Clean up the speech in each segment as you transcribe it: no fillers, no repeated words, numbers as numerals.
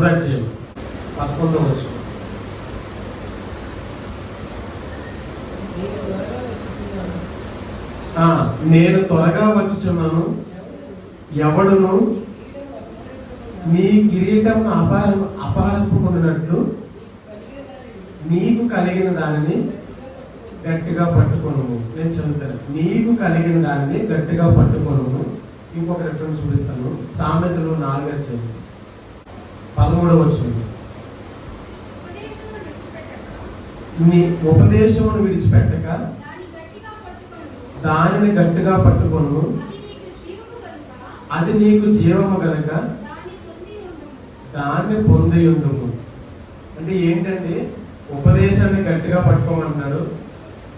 అధ్యాయం 11వ వచనం. నేను త్వరగా వచ్చుచున్నాను, ఎవడును నీ కిరీటం అపహరింపుకున్నట్లు నీకు కలిగిన దానిని గట్టిగా పట్టుకొను. నేను చదువుతాను, నీకు కలిగిన దానిని గట్టిగా పట్టుకొను. ఇంకొక రెఫరెన్స్ చూపిస్తాను, సామెతలు 4:13వ వచనం. నీ ఉపదేశమును విడిచిపెట్టక దానిని గట్టిగా పట్టుకొను, అది నీకు జీవము గనుక దాన్ని పొంది ఉండుము. అంటే ఏంటంటే ఉపదేశాన్ని గట్టిగా పట్టుకోమంటున్నాడు,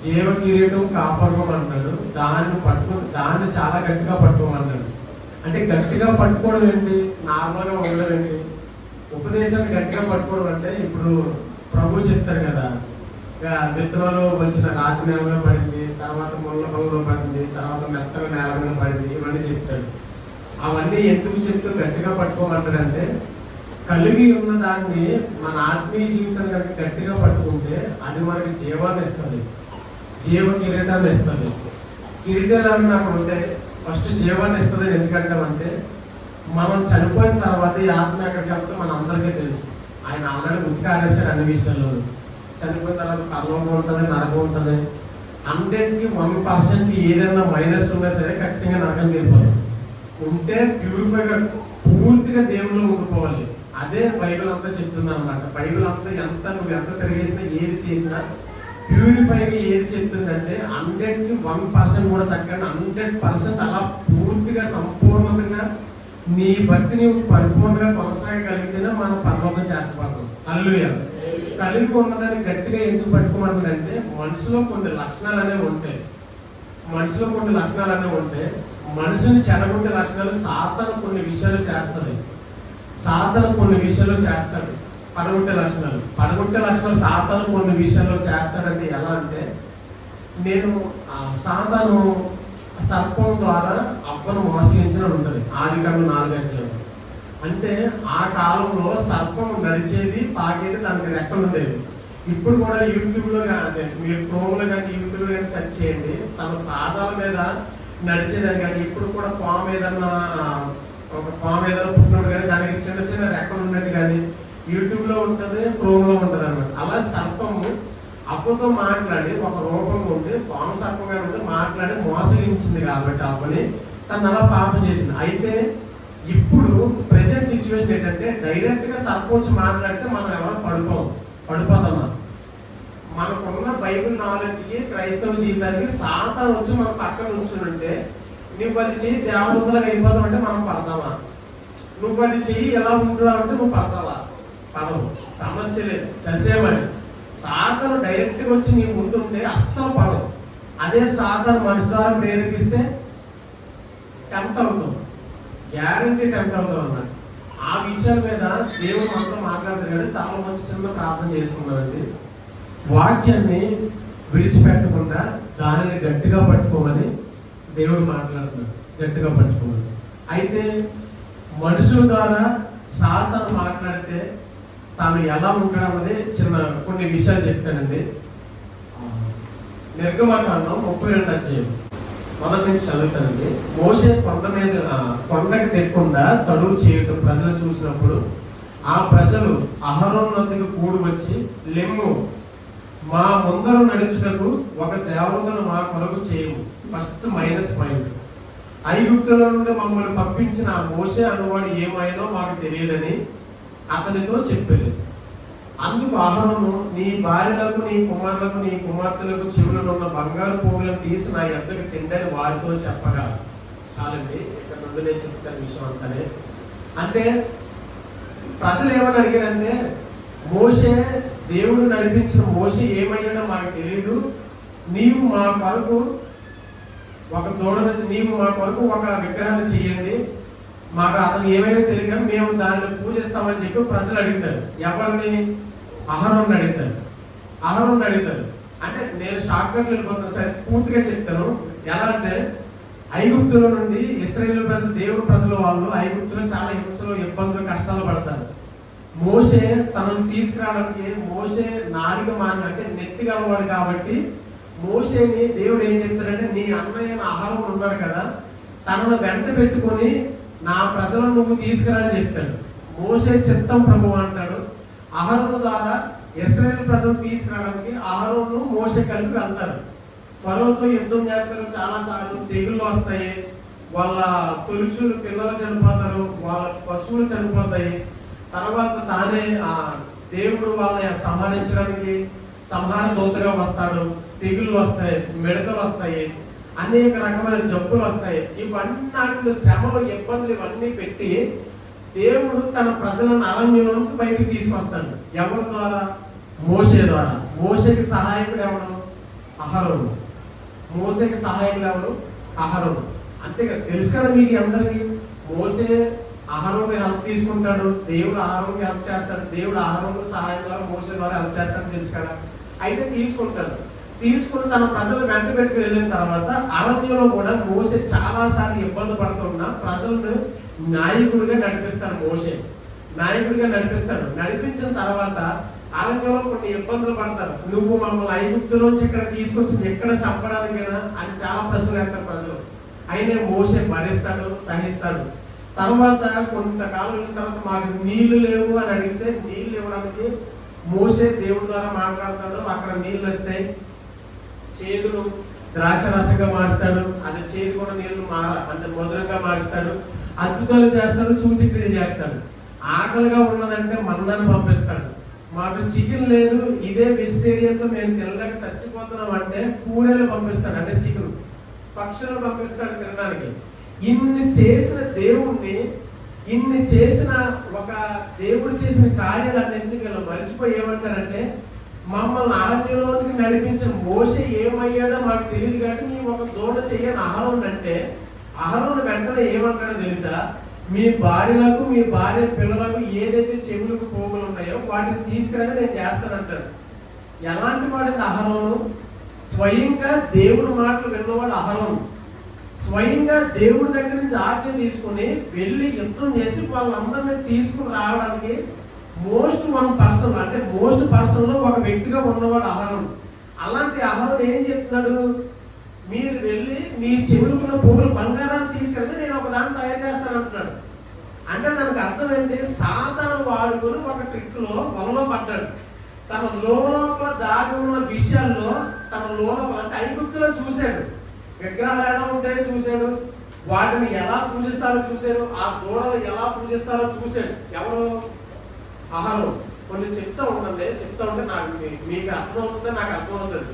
జీవ కిరీటం కాపాడుకోమంటున్నాడు, దాన్ని చాలా గట్టిగా పట్టుకోమంటున్నాడు. అంటే గట్టిగా పట్టుకోవడం ఏంటి, నార్మల్గా ఉండడం ఏంటి? ఉపదేశాన్ని గట్టిగా పట్టుకోవడం అంటే ఇప్పుడు ప్రభు చెప్తారు కదా, విత్తనాలు వచ్చిన రాతి నేల మీద పడింది, తర్వాత ముళ్ళ పొలంలో పడింది, తర్వాత మెత్తగా నేల మీద పడింది, ఇవన్నీ చెప్తాడు. అవన్నీ ఎందుకు చెప్తూ గట్టిగా పట్టుకోమంటాడంటే కలిగి ఉన్న దాన్ని మన ఆత్మీయ జీవితం కనుక గట్టిగా పట్టుకుంటే అది మనకి జీవాన్ని ఇస్తుంది, జీవ కిరీటాన్ని ఇస్తుంది. కిరీటాలు నాకు ఉంటే ఫస్ట్ జీవాన్ని ఇస్తుంది. ఎందుకంటే మనం చనిపోయిన తర్వాత ఈ ఆత్మ ఎక్కడికి వెళ్తే మన అందరికీ తెలుసు. ఆయన ఆల్రెడీ ఉతికారేశాడు అన్ని విషయాల్లో. చనిపోయిన తర్వాత పరలోకం ఉంటుంది, నరకం ఉంటుంది. 100కి 1% ఏదైనా మైనస్ ఉన్నా సరే ఖచ్చితంగా నరకం తీరిపోవాలి. ఉంటే ప్యూరిఫైగా పూర్తిగా దేవుళ్ళు ఉండిపోవాలి. అదే బైబిల్ అంతా చెప్తుంది అనమాట. బైబిల్ అంతా నువ్వు ఎంత తిరిగేసినా ఏది చేసినా ప్యూరిఫైగా ఏది చెప్తుందంటే 100కి 1% కూడా తగ్గండి, 100% అలా పూర్తిగా సంపూర్ణంగా నీ భక్తిని పరిపూర్ణంగా కొనసాగగలిగితేనే మనం పరలోకం చేర్చబడతాం. హల్లెలూయా. కలిగి ఉన్నదాన్ని గట్టిగా ఎందుకు పట్టుకోమంటుందంటే మనిషిలో కొన్ని లక్షణాలు అనేవి ఉంటాయి. మనిషిని చెడగొట్టే లక్షణాలు సాతాను కొన్ని విషయాలు చేస్తుంది. పడగొట్టే లక్షణాలు సాతాను కొన్ని విషయాల్లో చేస్తాడంటే ఎలా అంటే, నేను సాతాను సర్పం ద్వారా అవ్వను మోసగించిన ఉంటుంది ఆదికాండం 4:4. అంటే ఆ కాలంలో సర్పం నడిచేది, పాకేది, దానికి రెక్కలు ఉండేవి. ఇప్పుడు కూడా యూట్యూబ్లో కానీ మీరు క్రోమ్లో కానీ యూట్యూబ్లో కానీ సెర్చ్ చేయండి, తన పాదాల మీద నడిచేదాన్ని కానీ ఇప్పుడు కూడా పాము ఏదన్నా పుట్టినప్పుడు కానీ దానికి చిన్న చిన్న రెక్కలు ఉన్నట్టు కానీ యూట్యూబ్లో ఉంటుంది, క్రోమ్లో ఉంటుంది అన్నమాట. అలా సర్పము అప్పుతో మాట్లాడి ఒక రూపంగా ఉండి పాము సర్పంగా ఉండి మాట్లాడి మోసగించింది కాబట్టి అప్పని తను అలా పాపం చేసింది. అయితే ఇప్పుడు ప్రెసెంట్ సిచ్యువేషన్ ఏంటంటే డైరెక్ట్ గా సర్పంచ్ మాట్లాడితే మనం ఎవరు పడిపోతామా? మనకున్న బైబిల్ నాలెడ్జ్కి క్రైస్తవ జీవితానికి సాతాను వచ్చి మన పక్కన ఉంచుంటే నువ్వు అది చెయ్యి దేవదూతలకు అయిపోతావు అంటే మనం పడతామా? నువ్వు అది చెయ్యి ఎలా ఉంటున్నావు అంటే నువ్వు పడతావా? పడవు. సమస్య లేదు. ససేమని సాతాను డైరెక్ట్ గా వచ్చి నీ ముందుంటే అస్సలు పడవు. అదే సాతాను మనిషి ద్వారా ప్రేరేపిస్తే టెంప్ట్ అవుతాం, గ్యారంటీ టెంప్ట్ అవుతాం అన్నమాట. ఆ విషయాల మీద దేవుడు మనతో మాట్లాడుతున్నాడు. తమలో మంచి చిన్న ప్రార్థన చేసుకున్నామండి. వాక్యాన్ని విడిచిపెట్టకుండా దానిని గట్టిగా పట్టుకోమని దేవుడు మాట్లాడుతున్నాడు, గట్టిగా పట్టుకోమని. అయితే మనుషుల ద్వారా సాతాను మాట్లాడితే తాను ఎలా ఉంటాడు అన్నది కొన్ని విషయాలు చెప్తానండి. నిర్గమకాండం 32 అధ్యాయం మొదటి నుంచి చదువుతానండి. మోషే కొండకి తెక్కకుండా తడువు చేయటం ప్రజలు చూసినప్పుడు ఆ ప్రజలు అహరోను వద్దకు కూడి వచ్చి, లెమ్ము, మా ముందరు నడుచుటకు ఒక దేవతను మా కొరకు చేయము. First -point. ఐగుప్తుల నుండి మమ్మల్ని పంపించిన ఆ మోషే అనువాడు ఏమైనా మాకు తెలియదని అతనితో చెప్పారు. అందుకు అహరోను, నీ భార్యలకు, నీ కుమారులకు, నీ కుమార్తెలకు చెవులను ఉన్న బంగారు పోగులను తీసి నా యొద్దకు తిండని వారితో చెప్పగా. చాలండి, ఇక్కడ నుండి నేను చెప్తాను విషయం అంతానే. అంటే ప్రజలు ఏమని అడిగారంటే, మోషే, దేవుడు నడిపించిన మోషే ఏమయ్యాడో మాకు తెలియదు, నీవు మా కొరకు ఒక విగ్రహాన్ని చేయండి, మాకు అతను ఏమైనా తెలియదు, మేము దాన్ని పూజిస్తామని చెప్పి ప్రజలు అడుగుతారు. ఎవరిని? అహరోను అడుగుతారు. అంటే నేను షార్ట్ కట్ వెళ్ళిపోతాను, సరే పూర్తిగా చెప్తాను. ఎలా అంటే ఐగుప్తుల నుండి ఇశ్రాయేలు ప్రజలు, దేవుడు ప్రజలు వాళ్ళు ఐగుప్తులో చాలా హింసలు, ఇబ్బందులు, కష్టాలు పడతారు. మోషే తనను తీసుకురావడానికి మోషే నాలుక మాన అంటే నెత్తి గలవాడు కాబట్టి మోషేని దేవుడు ఏం చెప్తాడంటే నీ అన్నయ్య ఆహారం ఉన్నాడు కదా తనను వెంట పెట్టుకొని నా ప్రజలను నువ్వు తీసుకురాని చెప్తాడు. మోషే చిత్తం ప్రభు అంటాడు. అహరోను ద్వారా ఇశ్రాయేలు ప్రజలు తీసుకురావడానికి అహరోను మోషే కలిపి వెళ్తారు. ఫరోతో యుద్ధం చేస్తారు. చాలా సార్లు తెగుళ్ళు వస్తాయి, వాళ్ళ తొలిచూలు పిల్లలు చనిపోతారు, వాళ్ళ పశువులు చనిపోతాయి. తర్వాత తానే ఆ దేవుడు వాళ్ళని సంహరించడానికి సంహార దూతగా వస్తాడు. తెగుళ్ళు వస్తాయి, మిడతలు వస్తాయి, అనేక రకమైన జబ్బులు వస్తాయి. ఇవన్నీ శ్రమలు, ఇబ్బందులు ఇవన్నీ పెట్టి దేవుడు తన ప్రజలను అరణ్యంలోంచి బయటికి తీసుకొస్తాడు. ఎవరి ద్వారా? మోషే ద్వారా. మోషేకి సహాయకుడు ఎవడు? అహరోను. మోషేకి సహాయకుడు ఎవడు? అహరోను. అంతేగా, తెలుసు కదా మీకు అందరికీ. మోషే అహరోను హెల్ప్ తీసుకుంటాడు, దేవుడు అహరోనుకి హెల్ప్ చేస్తాడు, దేవుడు అహరోను సహాయం ద్వారా మోషే ద్వారా హెల్ప్ చేస్తాడు, తెలుసు కదా. అయితే తీసుకుంటాడు. తీసుకుని తన ప్రజలు వెంట పెట్టుకుని వెళ్ళిన తర్వాత అరణ్యంలో కూడా మోషే చాలా సార్లు ఇబ్బంది పడుతున్నా ప్రజలను నాయకుడిగా నడిపిస్తాడు. మోషే నాయకుడిగా నడిపిస్తాడు. నడిపించిన తర్వాత అరణ్యంలో కొన్ని ఇబ్బందులు పడతారు. నువ్వు మమ్మల్ని ఐగుప్తులోంచి ఇక్కడ తీసుకొచ్చింది ఎక్కడ చంపడానికైనా అని చాలా ప్రశ్నలు వేస్తారు ప్రజలు. అయినా మోషే భరిస్తాడు, సహిస్తాడు. తర్వాత కొంతకాలం వెళ్ళిన తర్వాత మాకు నీళ్లు లేవు అని అడిగితే నీళ్లు ఇవ్వడానికి మోషే దేవుడి ద్వారా మాట్లాడతాడు. అక్కడ నీళ్లు వస్తాయి, చేదును ద్రాక్ష రసంగా మారుస్తాడు. అది చేదు కూడా నీళ్లు అంటే మధురంగా మారుస్తాడు. అద్భుతాలు చేస్తాడు, సూచిక్రియలు చేస్తాడు. ఆకలిగా ఉన్నదంటే మన్నాను పంపిస్తాడు. మాకు చికెన్ లేదు, ఇదే వెజిటేరియన్ తో మేము తినలేక చచ్చిపోతున్నాం అంటే కూరలు పంపిస్తాడు, అంటే చికెన్. పక్షులను పంపిస్తాడు తినడానికి. ఇన్ని చేసిన దేవుణ్ణి, ఇన్ని చేసిన ఒక దేవుడు చేసిన కార్యాలన్నింటినీ వీళ్ళు మర్చిపోయి ఏమంటారంటే మమ్మల్ని అరణ్యంలోనికి నడిపించిన మోషే ఏమయ్యాడో మాకు తెలియదు కాబట్టి నీవు ఒక దూడ చెయ్యని అహరోను అంటే అహరోను వెంటనే ఏమంటాడో తెలుసా? మీ భార్యలకు, మీ భార్య పిల్లలకు ఏదైతే చెవులకు పోగులు ఉన్నాయో వాటిని తీసుకురండి, నేను చేస్తానంటాడు. ఎలాంటి వాడిని అహరోను? స్వయంగా దేవుడు మాటలు విన్నవాడు అహరోను. స్వయంగా దేవుడి దగ్గర నుంచి ఆజ్ఞ తీసుకుని వెళ్ళి యుద్ధం చేసి వాళ్ళందరినీ తీసుకుని రావడానికి మోస్ట్ పర్సన్ లో ఒక వ్యక్తిగా ఉన్నవాడు అహరోను. అలాంటి అహరోను ఏం చెప్తున్నాడు? మీరు వెళ్ళి మీ చెవులుకున్న పోగులు బంగారాన్ని తీసుకెళ్ళి నేను ఒక దాన్ని తయారు చేస్తాను అంటున్నాడు. అంటే దానికి అర్థం ఏంటి? సాతాను వాడుకొని ఒక ట్రిక్ లో వలలో పడ్డాడు. తన లోపల దాగి ఉన్న విషయాల్లో తన లోపల అంటే ఐగుప్తులో చూశాడు. విగ్రహాలు ఎలా ఉంటాయో చూశాడు, వాటిని ఎలా పూజిస్తారో చూశాడు, ఆ దూడలు ఎలా పూజిస్తారో చూశాడు. ఎవరు? అహరోను. కొన్ని చెప్తా ఉంటే నాకు మీకు అర్థమవుతుందో నాకు అర్థమవుతుంది,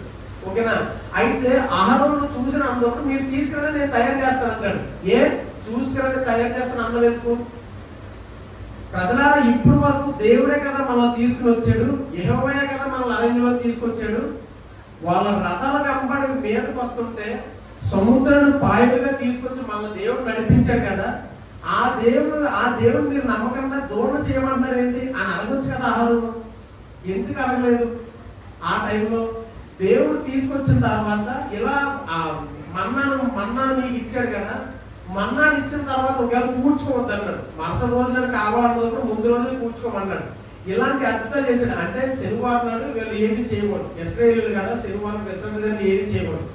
ఓకేనా? అయితే అహరోను చూసిన అన్నప్పుడు మీరు తీసుకురండి, నేను తయారు చేస్తాను అంటాడు. చూసుకురండి, తయారు చేస్తాను అన్నం ఎందుకు? ప్రజలారా, ఇప్పుడు వరకు దేవుడే కదా మనల్ని తీసుకుని వచ్చాడు, యెహోవాయే కదా మనల్ని అరణ్యంలో తీసుకొచ్చాడు. వాళ్ళ రథాల వెంబడి మీదకి వస్తుంటే సముద్రాన్ని పాయలుగా తీసుకొచ్చి మన దేవుడు నడిపించాడు కదా. ఆ దేవుడు మీరు నమ్మకంగా దూరణ చేయమంటారు ఏంటి అని అడగొచ్చు కదా అహరోను. ఎందుకు అడగలేదు? ఆ టైంలో దేవుడు తీసుకొచ్చిన తర్వాత ఇలా మన్నాను నీకు ఇచ్చాడు కదా, మన్నాను ఇచ్చిన తర్వాత ఒకవేళ కూర్చుకోవద్దు అన్నాడు. మరుసటి రోజున కావాలన్నప్పుడు ముందు రోజున కూర్చుకోమన్నాడు. ఇలాంటి అద్భుతాలు చేశాడు. అంటే శనివారం నాడు వీళ్ళు ఏది చేయకూడదు, ఇశ్రాయేలీయులు కదా, శనివారం విశ్రాంతి ఏది చేయకూడదు.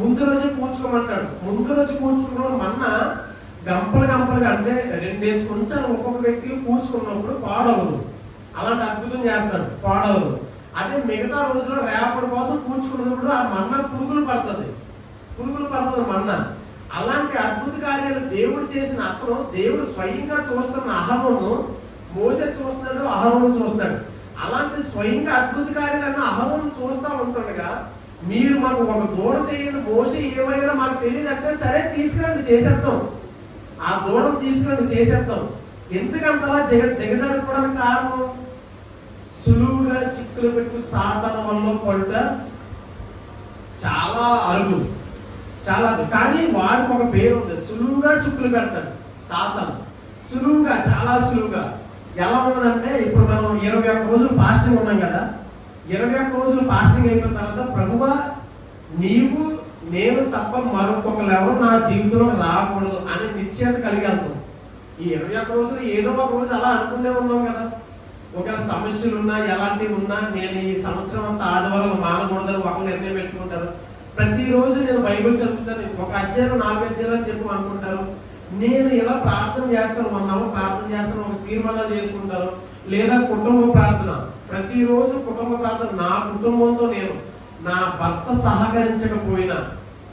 ముందు రోజు కూర్చోమంటాడు. ముందు రోజు కూర్చుకున్నప్పుడు మన్నా గంపలుగా అంటే 2 డేస్ కొంచెం ఒక్కొక్క వ్యక్తికి కూర్చుకున్నప్పుడు పాడవదు. అలాంటి అద్భుతం చేస్తాడు, పాడవదు. అదే మిగతా రోజుల్లో రేపటి కోసం కూర్చుకున్నప్పుడు ఆ మన్నా పురుగులు పడుతుంది మన్నా. అలాంటి అద్భుత కార్యాలు దేవుడు చేసిన అప్పుడు దేవుడు స్వయంగా చూస్తున్న అహరోను, మోషే చూస్తున్నాడు, అహరోను చూస్తున్నాడు. అలాంటి స్వయంగా అద్భుత కార్యాలను అహరోను చూస్తూ ఉంటుండగా మీరు మాకు ఒక దూడ చేయండి, మోషే ఏమైనా మాకు తెలియదు అంటే సరే తీసుకురండి చేసేద్దాం, ఆ దూడను తీసుకురండి చేసేద్దాం. ఎందుకంతలా దిగజారిపోవడానికి కారణం? సులువుగా చిక్కులు పెట్టు సాతాను వల్ల పడుట చాలా అరుదు, చాలా. కానీ వాడికి ఒక పేరు ఉంది, సులువుగా చిక్కులు పెడతాడు సాతాను. చాలా సులువుగా. ఎలా ఉన్నదంటే ఇప్పుడు మనం 21 రోజులు ఫాస్టింగ్ ఉన్నాం కదా. 21 రోజులు ఫాస్టింగ్ అయిపోయిన తర్వాత ప్రభువా నీవు నేను తప్ప మరొకరు ఎవరు నా జీవితంలో రాకూడదు అని నిశ్చయత కలిగి వెళ్తాం. ఈ 21 రోజులు ఏదో ఒక రోజు అలా అనుకునే ఉన్నాం కదా. ఒకవేళ సమస్యలు ఉన్నా ఎలాంటివి ఉన్నా నేను ఈ సంవత్సరం అంతా ఆదివారం మానకూడదని ఒక నిర్ణయం పెట్టుకుంటారు. ప్రతిరోజు నేను బైబిల్ చదువుతాను, ఒక అధ్యాయం 4 అధ్యాయాలు అని చెప్పి అనుకుంటారు. నేను ఇలా ప్రార్థన చేస్తాను, 1 అవర్ ప్రార్థన చేస్తాను, ఒక తీర్మానాలు చేసుకుంటారు. లేదా కుటుంబ ప్రార్థన, ప్రతిరోజు కుటుంబ ప్రార్థన. నా కుటుంబంతో నేను, నా భర్త సహకరించకపోయినా,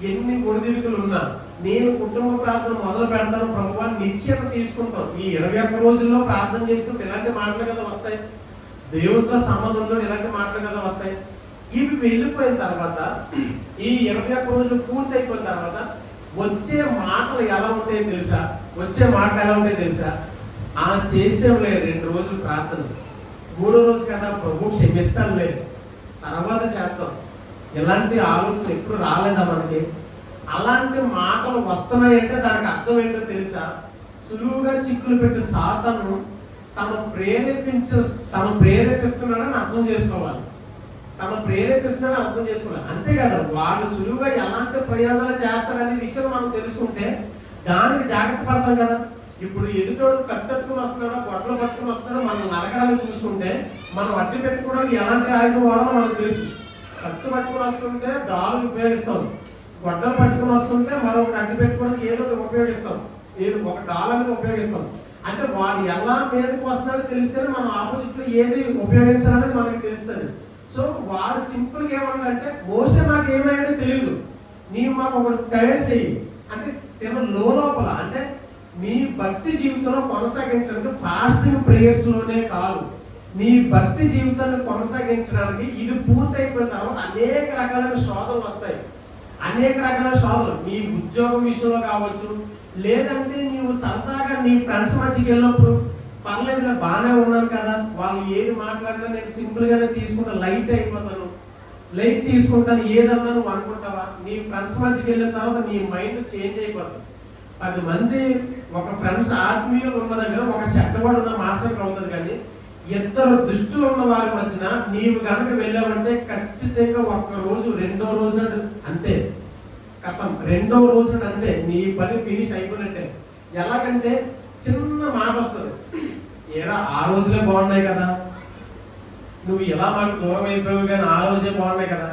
ఎన్ని ఒడిదుడుకులు ఉన్నా నేను కుటుంబ ప్రార్థన మొదలు పెడతాను. ప్రభువాన్ని నిశ్చయత తీసుకుంటాం. ఈ 21 రోజుల్లో ప్రార్థన చేసుకుంటే ఇలాంటి మాటలు కదా వస్తాయి. దేవుడితో సంబంధంలో ఇలాంటి మాటలు కదా వస్తాయి. ఇవి వెళ్ళిపోయిన తర్వాత, ఈ 21 రోజులు పూర్తి అయిపోయిన తర్వాత వచ్చే మాటలు ఎలా ఉంటాయో తెలుసా? వచ్చే మాటలు ఎలా ఉంటాయో తెలుసా? చేసేంలే 2 రోజులు ప్రార్థన, 3వ రోజు కదా ప్రభు క్షమిస్తాను లేదు, తర్వాత చేద్దాం. ఇలాంటి ఆలోచన ఎప్పుడు రాలేదా మనకి? అలాంటి మాటలు వస్తున్నాయంటే దానికి అర్థం ఏంటో తెలుసా? సులువుగా చిక్కులు పెట్టి సాతాను తను ప్రేరేపిస్తున్నాడని అర్థం చేసుకోవాలి. అర్థం చేసుకోవాలి. అంతే కదా, వాడు సులువుగా ఎలాంటి ప్రయోగాలు చేస్తాడనే విషయం మనం తెలుసుకుంటే దానికి జాగ్రత్త పడతాం కదా. ఇప్పుడు ఎదుటోడు కట్టట్టుకుని వస్తున్నాడో, గొడ్డలు పట్టుకుని వస్తున్నాడో మనం నరకడానికి చూసుకుంటే మనం అడ్డు పెట్టుకోవడానికి ఎలాంటి ఆయుధం వాడో మనకు తెలుసు. కట్టు పట్టుకుని వస్తుంటే దాలు ఉపయోగిస్తాం, గొడ్డలు పట్టుకుని వస్తుంటే మరొకటి అడ్డు పెట్టుకోవడానికి ఏదో ఉపయోగిస్తాం, ఏదో ఒక డాలని ఉపయోగిస్తాం. అంటే వాడు ఎలా మీదకి వస్తున్నాడో తెలిస్తేనే మనం ఆపోజిట్ లో ఏది ఉపయోగించాలనేది మనకి తెలుస్తుంది. సో వాడు సింపుల్ గా ఏమన్నాడంటే, మోసే నాకు ఏమయ్యాడో తెలియదు, నీవు మాకు ఒకటి తయారు చెయ్యి అంటే లోపల. అంటే నీ భక్తి జీవితంలో కొనసాగించడానికి ఫాస్టింగ్ ప్రేయర్స్ లోనే కాదు, నీ భక్తి జీవితాన్ని కొనసాగించడానికి ఇది పూర్తయిపోయిన తర్వాత అనేక రకాలైన శోధనలు వస్తాయి. నీ ఉద్యోగం విషయంలో కావచ్చు, లేదంటే నీవు సరదాగా నీ ఫ్రెండ్స్ మధ్యకి వెళ్ళినప్పుడు పర్లేదు బాగానే ఉన్నాను కదా, వాళ్ళు ఏది మాట్లాడినా నేను సింపుల్ గానే తీసుకుంటా, లైట్ తీసుకుంటాను, ఏదన్నా నువ్వు అనుకుంటావా? నీ ఫ్రెండ్స్ మధ్యకి వెళ్ళిన తర్వాత నీ మైండ్ చేంజ్ అయిపోతుంది. 10 మంది ఒక ఫ్రెండ్స్ ఆత్మీయులు ఉన్న దగ్గర ఒక చెడ్డవాడు ఉన్న మార్చక అవుతుంది. కానీ 2 దుష్టులు ఉన్న వారి మధ్యన నీవు కనుక వెళ్ళావంటే ఖచ్చితంగా 1 రోజు 2వ రోజు అంతే కథం, 2వ రోజు అంతే నీ పని ఫినిష్ అయిపోయినట్టే. ఎలాగంటే చిన్న మాట వస్తుంది, ఏరా ఆ రోజులే బాగున్నాయి కదా, నువ్వు ఎలా మాకు దూరం అయిపోయావు కానీ ఆ రోజే బాగున్నాయి కదా.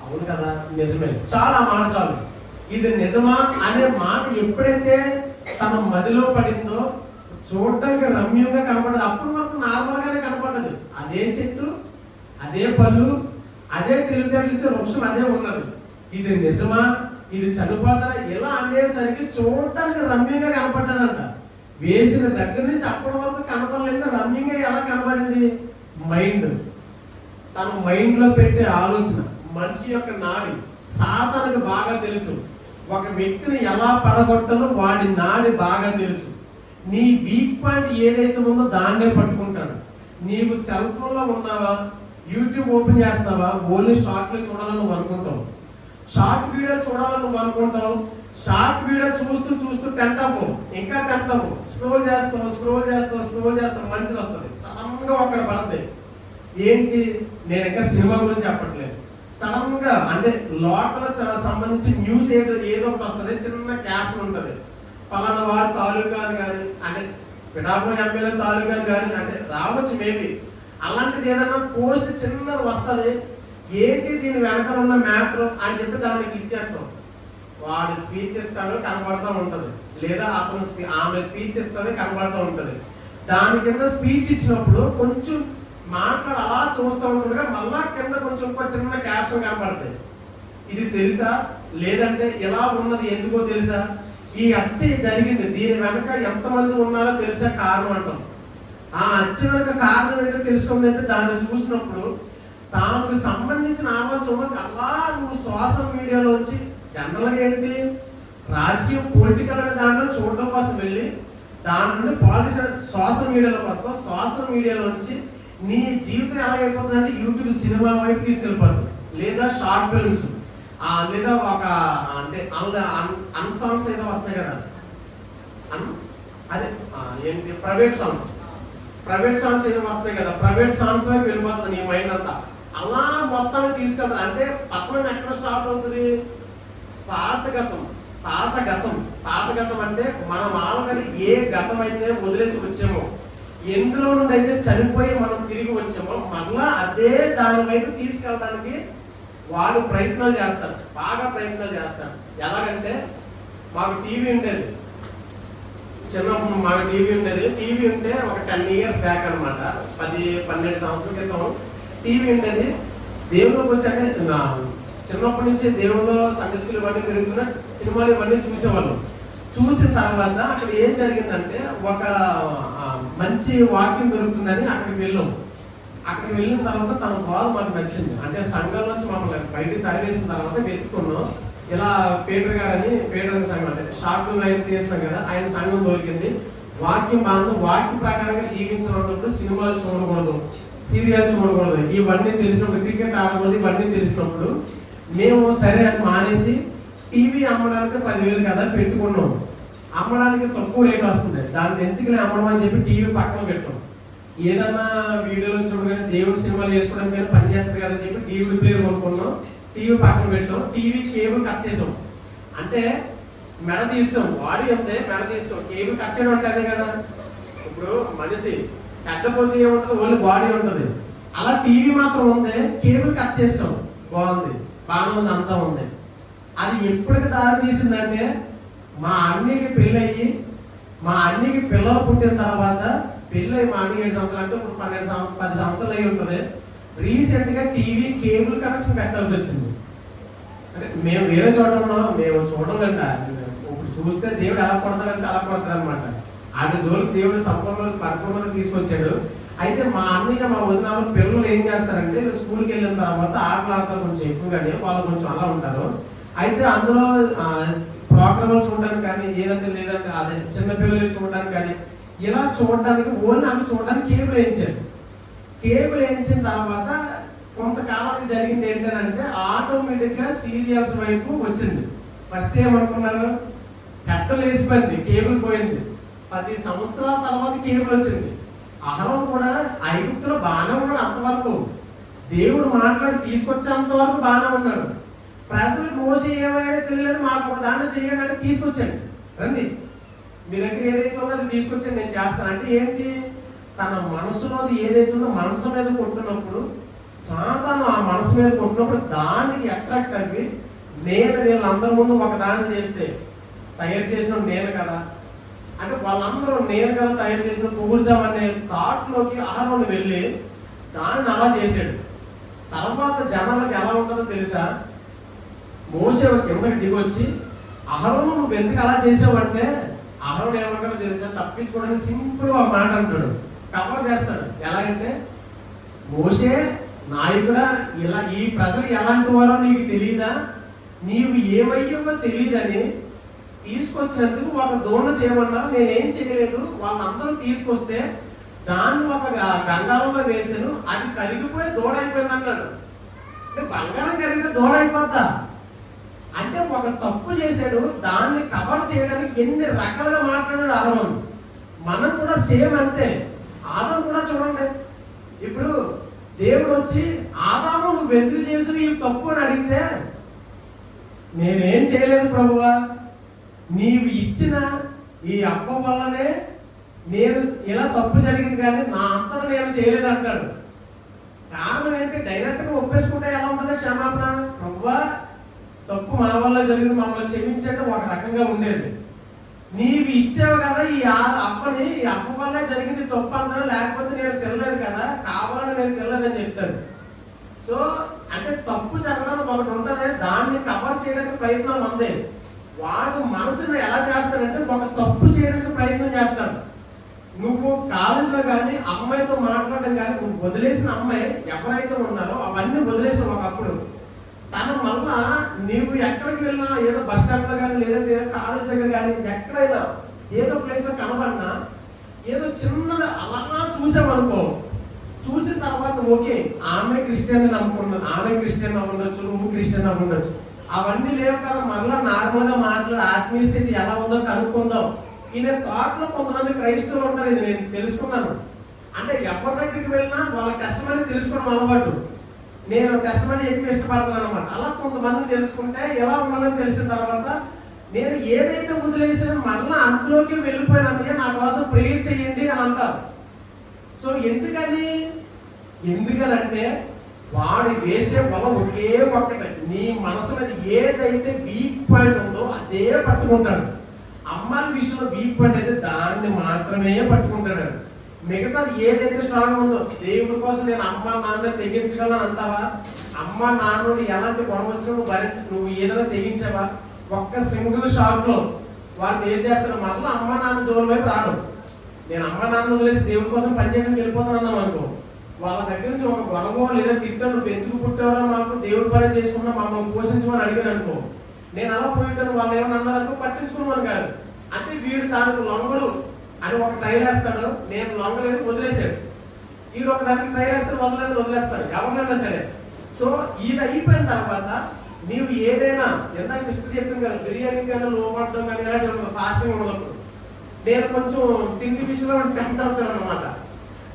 అవును కదా, నిజమే, చాలా మాట చాలు. ఇది నిజమా అనే మాట ఎప్పుడైతే తన మదిలో పడిందో చూడటానికి రమ్యంగా కనపడదు. అప్పుడు వరకు నార్మల్ గానే కనపడదు. అదే చెట్టు, అదే పళ్ళు, అదే తెలివితేటలిచ్చే వృక్షం అదే ఉన్నది. ఇది నిజమా, ఇది చనిపోతా ఇలా అనేసరికి చూడటానికి రమ్యంగా కనపడ్డదంట. వేసిన దగ్గర నుంచి అప్పటి వరకు కనపడలేదు. రమ్యంగా ఎలా కనపడింది? మైండ్, తన మైండ్ లో పెట్టే ఆలోచన, మనిషి యొక్క నాడి సాతానికి బాగా తెలుసు. ఒక వ్యక్తిని ఎలా పడగొట్టాలో వాడి నాడి బాగా తెలుసు. నీ వీక్ పాయింట్ ఏదైతే ఉందో దాన్నే పట్టుకుంటాడు. నీవు సెల్ ఫోన్ లో ఉన్నావా, యూట్యూబ్ ఓపెన్ చేస్తావా, ఓన్లీ షార్ట్లు చూడాలని నువ్వు అనుకుంటావు, షార్ట్ వీడియో చూడాలని నువ్వు అనుకుంటావు. షార్ట్ వీడియో చూస్తూ టెంటవు, ఇంకా టెంటవు, స్క్రోల్ చేస్తావు, మంచిది వస్తుంది. సడన్ గా అక్కడ పడతాయి. ఏంటి, నేను ఇంకా సినిమా గురించి చెప్పట్లేదు. సడన్ గా అంటే లోకల్ సంబంధించి న్యూస్ ఏదో ఒకటి వస్తుంది, చిన్న క్యాప్షన్ ఉంటుంది, పలానా వారి తాలూకా అని కానీ, అంటే పిఠాపురం ఎమ్మెల్యే తాలూకా అని కానీ, అంటే రావచ్చు మేబీ. అలాంటిది ఏదైనా పోస్ట్ చిన్నది వస్తుంది, ఏంటి దీని వెనకాల ఉన్న మ్యాటర్ అని చెప్పి దాన్ని క్లిక్ చేస్తాం. వాడు స్పీచ్ ఇస్తాడు, కనబడుతూ ఉంటది, లేదా ఆమె స్పీచ్ ఇస్తుంది, కనబడుతూ ఉంటది. దాని కింద స్పీచ్ ఇచ్చినప్పుడు కొంచెం మాట్లాడు అలా చూస్తూ ఉంటుండగా మళ్ళా కింద కొంచెం చిన్న క్యాప్షన్ కనపడతాయి. ఇది తెలుసా? లేదంటే ఎలా ఉన్నది ఎందుకో తెలుసా? ఈ హత్య జరిగింది, దీని వెనక ఎంతమంది ఉన్నారో తెలుసా కారణం అంటాం. ఆ హత్య వెనక కారణం ఏంటో తెలుసుకుందంటే దాన్ని చూసినప్పుడు దానికి సంబంధించిన ఆలోచన అలా నువ్వు సోషల్ మీడియాలోంచి జనరల్గా ఏంటి రాజకీయం పొలిటికల్ అనే దాంట్లో చూడడం కోసం వెళ్ళి దాని నుండి పాలిటిక్స్ సోషల్ మీడియాలోకి వస్తావు. సోషల్ మీడియాలోంచి నీ జీవితం ఎలాగైపోతుందంటే యూట్యూబ్ సినిమా వైపు తీసుకెళ్ళిపోతుంది, లేదా షార్ట్ ఫిల్మ్స్, లేదా ఒక అంటే అన్సాంగ్స్ ఏదో వస్తాయి కదా, అదే ఏంటి ప్రైవేట్ సాంగ్స్ ఏదో వస్తాయి కదా, ప్రైవేట్ సాంగ్స్ వైపు వెళ్ళిపోతుంది నీ మైండ్ అంతా. అలా మొత్తాన్ని తీసుకెళ్తారు. అంటే పత్రం ఎక్కడ స్టార్ట్ అవుతుంది? పాత గతం అంటే మనం ఆల్రెడీ ఏ గతం అయితే వదిలేసి వచ్చామో, ఎందులో నుండి అయితే చనిపోయి మనం తిరిగి వచ్చామో మళ్ళా అదే దాని వైపు తీసుకెళ్ళడానికి వాడు ప్రయత్నాలు చేస్తారు, బాగా ప్రయత్నాలు చేస్తారు. ఎలాగంటే మాకు టీవీ ఉండేది, చిన్నప్పుడు మాకు టీవీ ఉండేది. టీవీ ఉంటే ఒక 10 years బ్యాక్ అనమాట, 10-12 సంవత్సరాల క్రితం టీవీ ఉండేది. దేవుళ్ళకి వచ్చాక చిన్నప్పటి నుంచి దేవుళ్ళు సండే స్కూల్ ఇవన్నీ పెరుగుతున్న సినిమాలు ఇవన్నీ చూసేవాళ్ళు. చూసిన తర్వాత అక్కడ ఏం జరిగిందంటే ఒక మంచి వాక్యం దొరుకుతుందని అక్కడికి వెళ్ళాం. అక్కడికి వెళ్ళిన తర్వాత తన బాధ మాకు నచ్చింది. అంటే సంఘం నుంచి మమ్మల్ని బయటికి తరివేసిన తర్వాత వెతుక్కున్నాం. ఇలా పీటర్ గారని, పీటర్ సంఘం అంటే షార్ట్ ఆయన తీస్తాం కదా, ఆయన సంఘం దొరికింది. వాక్యం బాగుంది, వాక్య ప్రకారంగా జీవించినప్పుడు సినిమాలు చూడకూడదు, సీరియల్ చూడకూడదు, ఇవన్నీ తెలిసినప్పుడు క్రికెట్ ఆడకూడదు, ఇవన్నీ తెలిసినప్పుడు మేము సరే అని మానేసి టీవీ అమ్మడానికి 10,000 కదా పెట్టుకున్నాం. అమ్మడానికి తక్కువ రేటు వస్తుంది, దాన్ని ఎందుకు అమ్మడం అని చెప్పి టీవీ పక్కన పెట్టాం. ఏదన్నా వీడియోలో చూడగానే దేవుడి సినిమాలు వేసుకోవడానికి కానీ పని చేస్తుంది కదా అని చెప్పి టీవీ ప్లేయర్ కొనుక్కున్నాం, టీవీ పక్కన పెట్టాం. టీవీ కేబుల్ కట్ చేసాం, అంటే మెడ తీస్తాం, బాడీ ఉంది మెడ తీస్తాం, కేబుల్ కట్ చేయడం అంటే అదే కదా. ఇప్పుడు మనిషి కట్టపోతే ఏముంటుంది, ఓన్లీ బాడీ ఉంటుంది. అలా టీవీ మాత్రం ఉంది, కేబుల్ కట్ చేస్తాం, బాగుంది, బాగానే ఉంది, అంతా ఉంది. అది ఎప్పటికి దారి తీసిందంటే మా అన్నయ్యకి పెళ్ళయ్యి, మా అన్నయ్యకి పిల్లలు పుట్టిన తర్వాత, పెళ్ళి మా అన్నయ్య 7 సంవత్సరాలు అంటే ఇప్పుడు 10 సంవత్సరాలు అయి ఉంటుంది. రీసెంట్ గా టీవీ కేబుల్ కనెక్షన్ పెట్టాల్సి వచ్చింది. అంటే మేము వేరే చోట ఉన్నాం, మేము చూడాలంట. ఇప్పుడు చూస్తే దేవుడు ఎలా కొడతాడంటే అలా కొడతాడు అనమాట. అటు జోలికి దేవుడు పరిపూర్ణంగా తీసుకొచ్చాడు. అయితే మా అన్నయ్య మా వదిన పిల్లలు ఏం చేస్తారంటే స్కూల్కి వెళ్ళిన తర్వాత ఆటలు ఆడతారు కొంచెం ఎక్కువగానే, వాళ్ళు కొంచెం అలా ఉంటారు. అయితే అందులో ప్రోగ్రామ్లు చూడడానికి కానీ లేదంటే అదే చిన్నపిల్లలు చూడడానికి కానీ ఇలా చూడడానికి ఓన్లీ అవి చూడడానికి కేబుల్ వేయించారు. కేబుల్ వేయించిన తర్వాత కొంతకాలానికి జరిగింది ఏంటంటే ఆటోమేటిక్ గా సీరియల్స్ వైపు వచ్చింది. ఫస్ట్ ఏమనుకున్నారు, కట్టలు వేసిపోయింది, కేబుల్ పోయింది. 10 సంవత్సరాల తర్వాత కేబుల్ వచ్చింది. అహరం కూడా ఐగుప్తులో బాగానే ఉన్నాడు అంతవరకు, దేవుడు మాట్లాడి తీసుకొచ్చేంత వరకు బాగానే ఉన్నాడు. ప్రజలు మోసే ఏమైనా తెలియలేదు, మాకు ఒక దాన్ని చేయాలంటే తీసుకొచ్చాడు, రండి మీ దగ్గర ఏదైతే ఉందో అది తీసుకొచ్చాను నేను చేస్తాను అంటే ఏంటి, తన మనసులో ఏదైతే ఉందో మనసు మీద కొట్టినప్పుడు, సాతాను ఆ మనసు మీద కొట్టినప్పుడు దానికి అట్రాక్ట్ అయ్యి నేను వీళ్ళందరి ముందు ఒక దాన్ని చేస్తే తయారు చేసిన నేను కదా అంటే వాళ్ళందరూ నేను కదా తయారు చేసిన పొగుడుదామనే థాట్లోకి ఆహారం వెళ్ళి దాన్ని అలా చేశాడు. తర్వాత జనాలకు ఎలా ఉంటుందో తెలుసా, మోసే కిందకి దిగొచ్చి అహరోను నువ్వు ఎందుకు అలా చేసావంటే, అహరోను ఏమంటాడో తెలుసా, తప్పించుకోవడానికి సింపుల్ ఒక మాట అంటాడు, కవర్ చేస్తాడు. ఎలాగంటే, మోసే నాయకుడా, ఇలా ఈ ప్రజలు ఎలాంటి వారో నీకు తెలియదా, నీవు ఏమయ్యావో తెలియదని తీసుకొచ్చినందుకు ఒక దోణ చేయమన్నారు, నేనేం చేయలేదు. వాళ్ళందరూ తీసుకొస్తే దాన్ని ఒక గంగారంలో వేసాను, అది కరిగిపోయి దోడ అయిపోయింది అన్నాడు. బంగారం కరిగితే దోడ అయిపోద్దా అంటే ఒక తప్పు చేశాడు, దాన్ని కవర్ చేయడానికి ఎన్ని రకాలుగా మాట్లాడాడు ఆదాము. మనం కూడా సేమ్ అంతే. ఆదాము కూడా చూడండి, ఇప్పుడు దేవుడు వచ్చి ఆదాము నువ్వు ఎందుకు చేసిన ఈ తప్పు అని అడిగితే, నేనేం చేయలేదు ప్రభువా, నీవు ఇచ్చిన ఈ అప్ప వల్లనే నేను ఇలా తప్పు జరిగింది కానీ నా అంతటా నేను చేయలేదు అంటాడు. కారణం ఏంటి, డైరెక్ట్ గా ఒప్పేసుకుంటే ఎలా ఉంటుంది క్షమాపణ, ప్రభువా తప్పు మా వల్ల జరిగింది మమ్మల్ని క్షమించంటే ఒక రకంగా ఉండేది. నీవు ఇచ్చావు కదా ఈ అప్పని, ఈ అప్ప వల్ల జరిగింది తప్పు అంటాను, లేకపోతే నేను తినలేదు కదా, కావాలని నేను తినలేదని చెప్తాడు. సో అంటే తప్పు జరగడానికి ఒకటి ఉంటుంది, దాన్ని కవర్ చేయడానికి ప్రయత్నం ఉంది. వాడు మనసును ఎలా చేస్తాడంటే ఒక తప్పు చేయడానికి ప్రయత్నం చేస్తాడు. నువ్వు కాలేజీలో కానీ అమ్మాయితో మాట్లాడడం కానీ, నువ్వు వదిలేసిన అమ్మాయి ఎవరైతే ఉన్నారో అవన్నీ వదిలేసావు ఒకప్పుడు. తన మళ్ళా నీవు ఎక్కడికి వెళ్ళినా, ఏదో బస్ స్టాండ్ లో కానీ లేదంటే ఏదో కాలేజ్ దగ్గర కానీ ఎక్కడైనా ఏదో ప్లేస్ లో కనబడినా ఏదో చిన్నగా అలా చూసామనుకో, చూసిన తర్వాత ఓకే ఆమె క్రిస్టియన్ నమ్ముకున్నది, ఆమె క్రిస్టియన్ అవ్వఉండొచ్చు, నువ్వు క్రిస్టియన్ అవ్వఉండొచ్చు, అవన్నీ లేవు కదా, మళ్ళా నార్మల్ గా మాట్లాడి ఆత్మీయ స్థితి ఎలా ఉందో కనుక్కుందాం. ఈయన థాట్ లో కొంతమంది క్రైస్తవులు ఉంటారు, ఇది నేను తెలుసుకున్నాను. అంటే ఎవరి దగ్గరికి వెళ్ళినా వాళ్ళ కష్టమని తెలుసుకోవడం అలవాటు. నేను కష్టమని ఎక్కువ ఇష్టపడతాను అనమాట. అలా కొంతమంది తెలుసుకుంటే ఎలా ఉండాలని తెలిసిన తర్వాత నేను ఏదైతే వదిలేసానో మళ్ళీ అందులోకి వెళ్ళిపోయినా నా కోసం ప్రేయర్ చేయండి అని అంటారు. సో ఎందుకనంటే వాడు వేసే వల ఒకే ఒక్కటే, నీ మనసు మీద ఏదైతే వీక్ పాయింట్ ఉందో అదే పట్టుకుంటాడు. అమ్మాయి విషయంలో వీక్ పాయింట్ అయితే దాన్ని మాత్రమే పట్టుకుంటాడు. మిగతాది ఏదైతే స్ట్రాంగ్ ఉందో, దేవుడి కోసం నేను అమ్మ నాన్న తెగించగలను అంటావా? అమ్మ నాన్నని ఎలాంటి గొడవ వచ్చినా నువ్వు ఏదైనా తెగించావా? ఒక్క సింగిల్ షాట్ లో వాళ్ళు ఏం చేస్తారు, మరలా అమ్మ నాన్న జోలు వైపు రాడు. నేను అమ్మ నాన్న వదిలేసి దేవుడి కోసం పనిచేయడానికి వెళ్ళిపోతాను అన్నాం అనుకో, వాళ్ళ దగ్గర నుంచి ఒక గొడవ లేదా తిట్టా, నువ్వు ఎందుకు పుట్టావో మాకు దేవుడి పని చేసుకున్నా మమ్మల్ని పోషించమని అడిగాను అనుకో, నేను అలా పోయింటాను. వాళ్ళు ఏమన్నా అన్నారనుకో పట్టించుకున్నాను కాదు. అంటే వీడు దానికి లొంగడు అని ఒక ట్రై వేస్తాడు, నేను లొంగలేదు వదిలేశాడు. వీడు ఒక దానికి ట్రై వేస్తాడు, వదిలేస్తాడు ఎవరినైనా సరే. సో ఇది అయిపోయిన తర్వాత నీవు ఏదైనా, ఎంత సిస్టర్ చెప్పింది కదా, బిర్యానీ కన్నా లోపడడం కానీ ఇలాంటి ఫాస్టింగ్ ఉన్నప్పుడు నేను కొంచెం తిండి విషయంలో టెంప్ట్ అవుతాను అనమాట.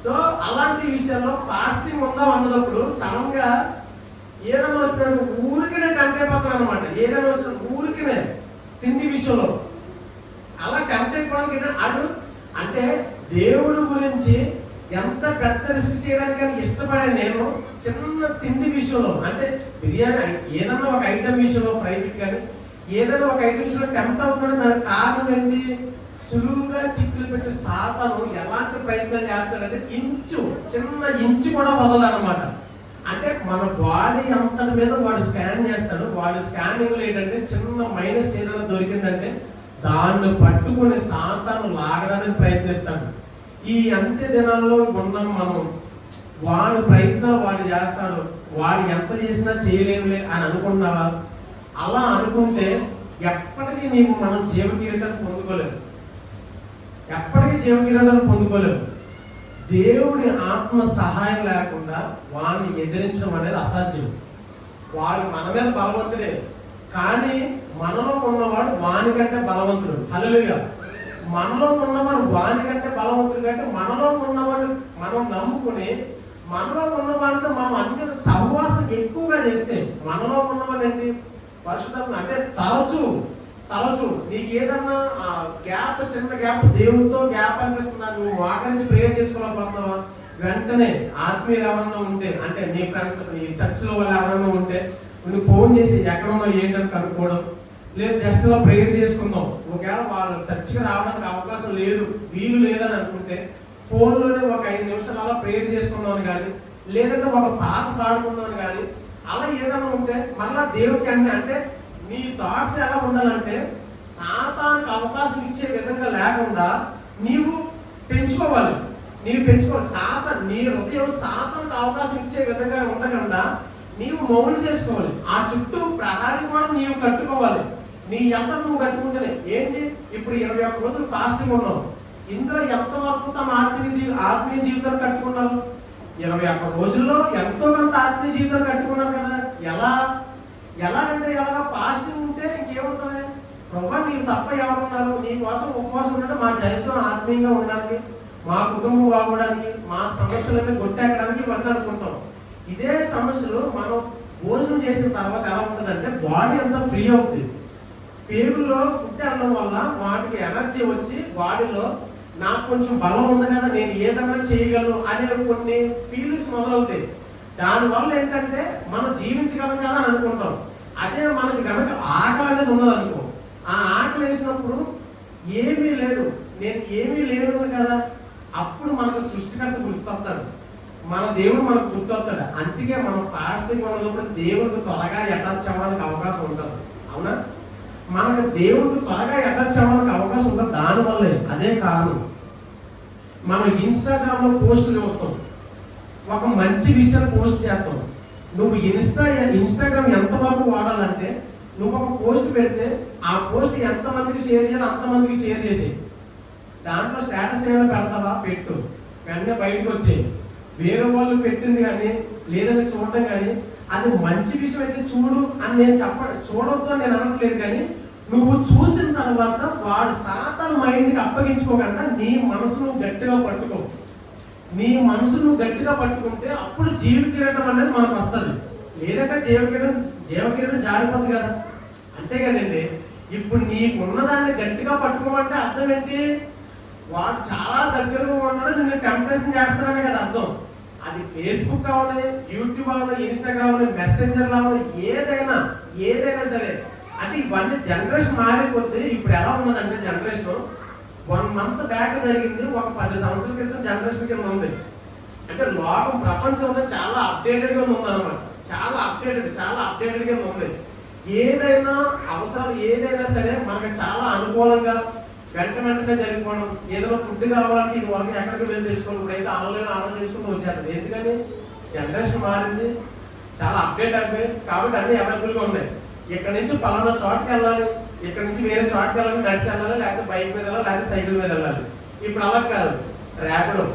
సో అలాంటి విషయాల్లో ఫాస్టింగ్ ఉందాం అన్నప్పుడు సడన్ గా ఏదైనా వచ్చిన ఊరికినే టెంప్ట్ అయిపోతాను అనమాట. ఏదైనా వచ్చిన ఊరికినే తిండి విషయంలో అలా టెంప్ట్ అయిపోవడానికి అడు అంటే దేవుడి గురించి ఎంత పెద్ద రిస్క్ చేయడానికి ఇష్టపడే నేను చిన్న తిండి విషయంలో, అంటే బిర్యానీ ఏదైనా ఒక ఐటమ్ విషయంలో, ఫ్రై బిట్ కానీ ఏదైనా ఒక ఐటమ్ విషయంలో టెంప్ట్ అవుతున్నాడు. దానికి కారణం ఏంటి? సులువుగా చిక్కులు పెట్టి సాతాను ఎలాంటి ప్రయత్నం చేస్తాడంటే చిన్న ఇంచు కూడా వదలనమాట. అంటే మన బాడీ అంతటి మీద వాడు స్కాన్ చేస్తాడు. వాడి స్కానింగ్ ఏంటంటే చిన్న మైనస్ ఏదైనా దొరికిందంటే దాన్ని పట్టుకుని సాతాను లాగడానికి ప్రయత్నిస్తాడు. ఈ అంత్య దినాల్లో ఉన్నాం మనం. వాడి ప్రయత్నాలు వాడు చేస్తాడు, వాడు ఎంత చేసినా చేయలేములే అని అనుకున్నావా? అలా అనుకుంటే ఎప్పటికీ నీకు మనం జీవకిరీటాన్ని పొందుకోలేము. ఎప్పటికీ జీవకిరీటాన్ని పొందుకోలేము. దేవుడి ఆత్మ సహాయం లేకుండా వాడిని ఎదిరించడం అనేది అసాధ్యం. వాడు మన మీద బలవంతుడే, కానీ మనలో ఉన్నవాడు వానికంటే బలవంతుడు. హల్లెలూయా. మనలో ఉన్నవాడు వానికంటే బలవంతుడు కంటే మనలో ఉన్నవాడు మనం నమ్ముకుని మనలో ఉన్నవాడితో మనం అన్ని సహవాసం ఎక్కువగా చేస్తే మనలో ఉన్నవాడు ఏంటి? పరిశుద్ధాత్మ. అంటే తరచు నీకు ఏదన్నా గ్యాప్, చిన్న గ్యాప్, దేవుడితో గ్యాప్ అనిపిస్తుందా? నువ్వు వాకరించి ప్రేయర్ చేసుకోలేకపోతున్నావా? వెంటనే ఆత్మీయులు ఎవరన్నా ఉంటే, అంటే నీ ఫ్రెండ్స్, నీ చర్చిలో వాళ్ళు ఎవరన్నా ఉంటే నువ్వు ఫోన్ చేసి ఎక్కడ ఉన్నావు ఏంటని కనుక్కోవడం, లేదు జస్ట్ అలా ప్రేయర్ చేసుకుందాం. ఒకవేళ వాళ్ళు చర్చికి రావడానికి అవకాశం లేదు, వీలు లేదని అనుకుంటే ఫోన్లోనే ఒక 5 నిమిషాలు అలా ప్రేయర్ చేసుకుందామని కానీ, లేదంటే ఒక పాట పాడుకుందామని కానీ, అలా ఏదైనా ఉంటే మళ్ళా దేవుడికి అన్నీ. అంటే నీ థాట్స్ ఎలా ఉండాలంటే సాతానికి అవకాశం ఇచ్చే విధంగా లేకుండా నీవు పెంచుకోవాలి. నీ హృదయం సాతానికి అవకాశం ఇచ్చే విధంగా ఉండకుండా నీవు మౌలు చేసుకోవాలి. ఆ చుట్టూ ప్రహారీ కూడా నీవు కట్టుకోవాలి. నీ ఎంత నువ్వు కట్టుకుంటేనే ఏంటి? ఇప్పుడు 21 రోజులు ఫాస్టింగ్ ఉన్నావు. ఇందులో ఎంతవరకు తమ ఆత్మీయ జీవితాన్ని కట్టుకున్నారు? 21 రోజుల్లో ఎంతో కొంత ఆత్మీయ జీవితాన్ని కట్టుకున్నారు కదా. ఎలాగంటే ఫాస్టింగ్ ఉంటే ఇంకేముంటుంది? ప్రభా నీకు తప్ప ఎవరున్నారు? నీ కోసం ఉపవాసం ఉంటే మా జీవితం ఆత్మీయంగా ఉండడానికి, మా కుటుంబం బాగోడానికి, మా సమస్యలన్నీ కొట్టేయడానికి ఇవన్నీ అనుకుంటాం. ఇదే సమస్యలు మనం భోజనం చేసిన తర్వాత ఎలా ఉంటుందంటే బాడీ అంతా ఫ్రీ అవుతుంది. పేగుల్లో ఫుడ్ అనడం వల్ల వాటికి ఎనర్జీ వచ్చి బాడీలో నాకు కొంచెం బలం ఉంది కదా, నేను ఏదైనా చేయగలను అనే కొన్ని ఫీలింగ్స్ మొదలవుతాయి. దానివల్ల ఏంటంటే మనం జీవించగలం కదా అని అనుకుంటాం. అదే మనకి కనుక ఆకలి అనేది ఉన్నదనుకో, ఆ ఆకలి వేసినప్పుడు ఏమీ లేదు, నేను ఏమీ లేదు కదా, అప్పుడు మనకు సృష్టికర్త గుర్తొస్తాడు, మన దేవుడు మనకు గుర్తొస్తాడు. అందుకే మనం ఫాస్టింగ్ ఉన్నప్పుడు దేవుడికి త్వరగా అటాచ్ అవ్వడానికి అవకాశం ఉంటుంది. అవునా? మనకు దేవుడికి త్వరగా అటాచ్ అవ్వడానికి అవకాశం ఉంటుంది. దానివల్లే అదే కారణం. మనం ఇన్స్టాగ్రామ్ లో పోస్టులు చూస్తాం, ఒక మంచి విషయం పోస్ట్ చేస్తాం. నువ్వు ఇన్స్టాగ్రామ్ ఎంతవరకు వాడాలంటే నువ్వు ఒక పోస్ట్ పెడితే ఆ పోస్ట్ ఎంతమందికి షేర్ చేయాలి అంతమందికి షేర్ చేసి, దాంట్లో స్టేటస్ ఏమైనా పెడతావా? పెట్టు, వెంటనే బయటకు వచ్చేయి. వేరే వాళ్ళు పెట్టింది కానీ లేదని చూడటం కానీ అది మంచి విషయం అయితే చూడు అని నేను చూడొద్దు అని నేను అనట్లేదు. కానీ నువ్వు చూసిన తర్వాత వాడు సాతాను మైండ్కి అప్పగించుకోకుండా నీ మనసును గట్టిగా పట్టుకో. నీ మనసును గట్టిగా పట్టుకుంటే అప్పుడు జీవకిరీటం అనేది మనకు వస్తుంది. లేదంటే జీవకిరీటం జారిపోతుంది కదా. అంతే కదండి. ఇప్పుడు నీకున్నదాన్ని గట్టిగా పట్టుకోమంటే అర్థం ఏంటి? వాడు చాలా దగ్గరగా ఉన్నాడు, నిన్ను టెంప్టేషన్ చేస్తున్నానే కదా అర్థం. అది ఫేస్బుక్ కావాలి, యూట్యూబ్ అవ్వాలి, ఇన్స్టాగ్రామ్ అవ్వాలి, మెసెంజర్ అవ్వాలి, ఏదైనా సరే. అంటే ఇవన్నీ జనరేషన్ మారిపోతే ఇప్పుడు ఎలా ఉన్నదంటే జనరేషన్ 1 మంత్ బ్యాక్ జరిగింది ఒక 10 సంవత్సరాల క్రితం జనరేషన్ కింద ఉంది. అంటే లోకం ప్రపంచంలో చాలా అప్డేటెడ్ గా ఉంది అనమాట. చాలా అప్డేటెడ్ గా ఉంది. ఏదైనా అవసరాలు ఏదైనా సరే మనకి చాలా అనుకూలంగా వెంటనే జరిగిపోవడం. ఏదైనా ఫుడ్ కావాలంటే ఇది వరకు ఎక్కడికి వెళ్ళి తెచ్చుకోవాలి, ఇప్పుడైతే ఆన్లైన్ ఆర్డర్ చేసుకుంటూ వచ్చేస్తుంది. ఎందుకని జనరేషన్ మారింది, చాలా అప్డేట్ అయిపోయి, కాబట్టి అన్ని అవైలబుల్ గా ఉన్నాయి. ఇక్కడ నుంచి పలానా చోటుకి వెళ్ళాలి, ఇక్కడ నుంచి వేరే చోటుకి వెళ్ళాలి, నడిచి వెళ్ళాలి, లేకపోతే బైక్ మీద వెళ్ళాలి, లేకపోతే సైకిల్ మీద వెళ్ళాలి. ఇప్పుడు అలా కాదు, ర్యాపిడో